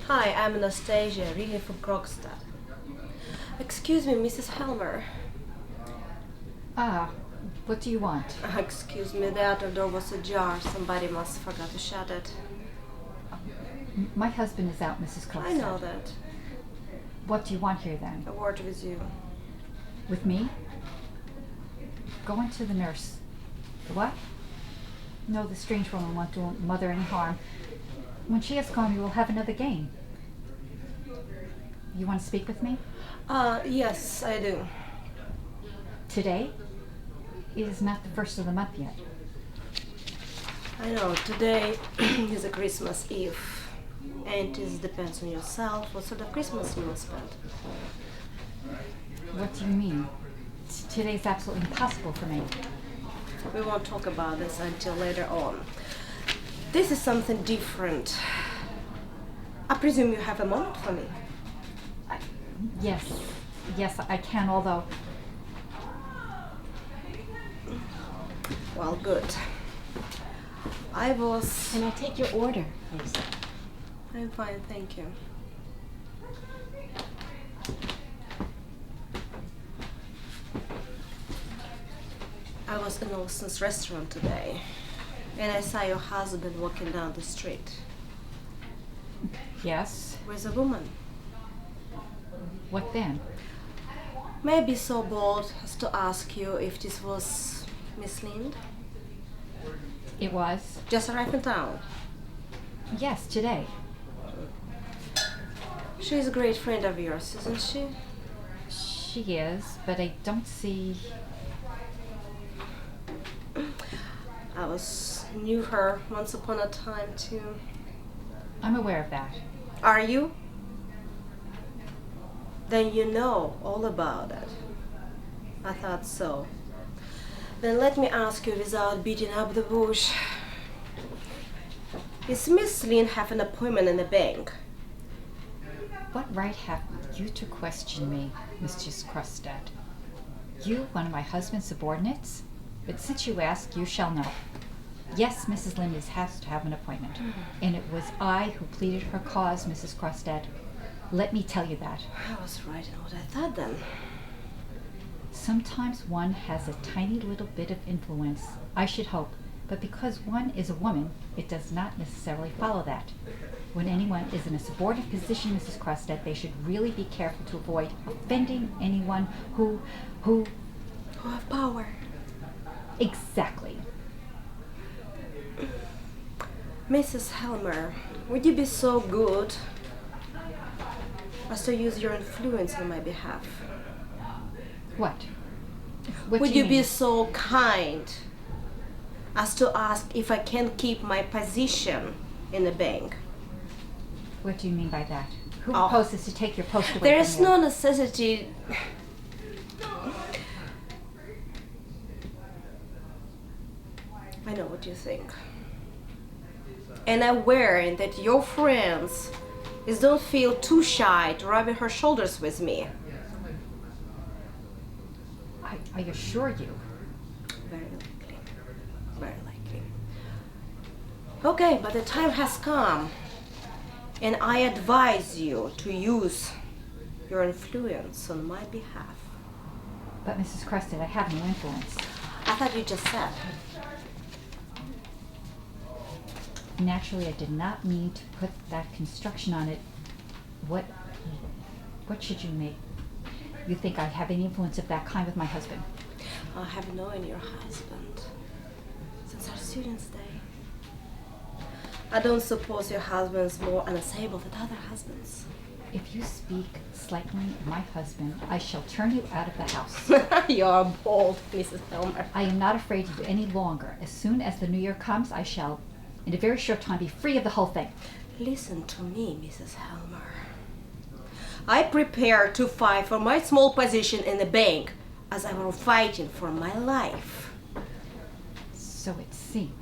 Hi, I'm Anastasia, reading from Krogstad. Excuse me, Mrs. Helmer. Ah, what do you want? Excuse me, the outer door was ajar. Somebody must have forgot to shut it. My husband is out, Mrs. Krogstad. I know that. What do you want here then? A word with you. With me? Go into the nurse. The what? No, the strange woman won't do mother any harm. When she has gone, we will have another game. You want to speak with me? Yes, I do. Today? It is not the first of the month yet. I know, today is a Christmas Eve. And it depends on yourself what sort of Christmas you will spend. What do you mean? Today's absolutely impossible for me. We won't talk about this until later on. This is something different. I presume you have a moment for me. Yes, I can, although... Well, good. Can I take your order, please? I'm fine, thank you. I was in Olson's restaurant today, and I saw your husband walking down the street. Yes? With a woman. What then? May I be so bold as to ask you if this was Miss Lind? It was? Just arrived in town. Yes, today. She's a great friend of yours, isn't she? She is, but I don't see... I knew her once upon a time too. I'm aware of that. Are you? Then you know all about it. I thought so. Then let me ask you without beating up the bush. Is Miss Lynn have an appointment in the bank? What right have you to question me, Mrs. Krogstad? You, one of my husband's subordinates? But since you ask, you shall know. Yes, Mrs. Lind has to have an appointment. And it was I who pleaded her cause, Mrs. Krogstad. Let me tell you that. I was right in what I thought then. Sometimes one has a tiny little bit of influence, I should hope, but because one is a woman, it does not necessarily follow that. When anyone is in a subordinate position, Mrs. Krogstad, they should really be careful to avoid offending anyone who have power. Exactly. Mrs. Helmer, would you be so good as to use your influence on my behalf? What? Would you be so kind as to ask if I can keep my position in the bank? What do you mean by that? Who proposes to take your post away There from is you? no necessity. I know what you think. And I'm aware that your friends don't feel too shy to rub her shoulders with me. I assure you. Very likely. Very likely. Okay, but the time has come. And I advise you to use your influence on my behalf. But Mrs. Krogstad, I have no influence. I thought you just said. Naturally, I did not mean to put that construction on it. What should you make? You think I have any influence of that kind with my husband? I have known your husband since our students' day. I don't suppose your husband's more unstable than other husbands. If you speak slightly of my husband, I shall turn you out of the house. You're bold, Mrs. Helmer. I am not afraid of you any longer. As soon as the new year comes, I shall, in a very short time, be free of the whole thing. Listen to me, Mrs. Helmer. I prepare to fight for my small position in the bank as I were fighting for my life. So it seems.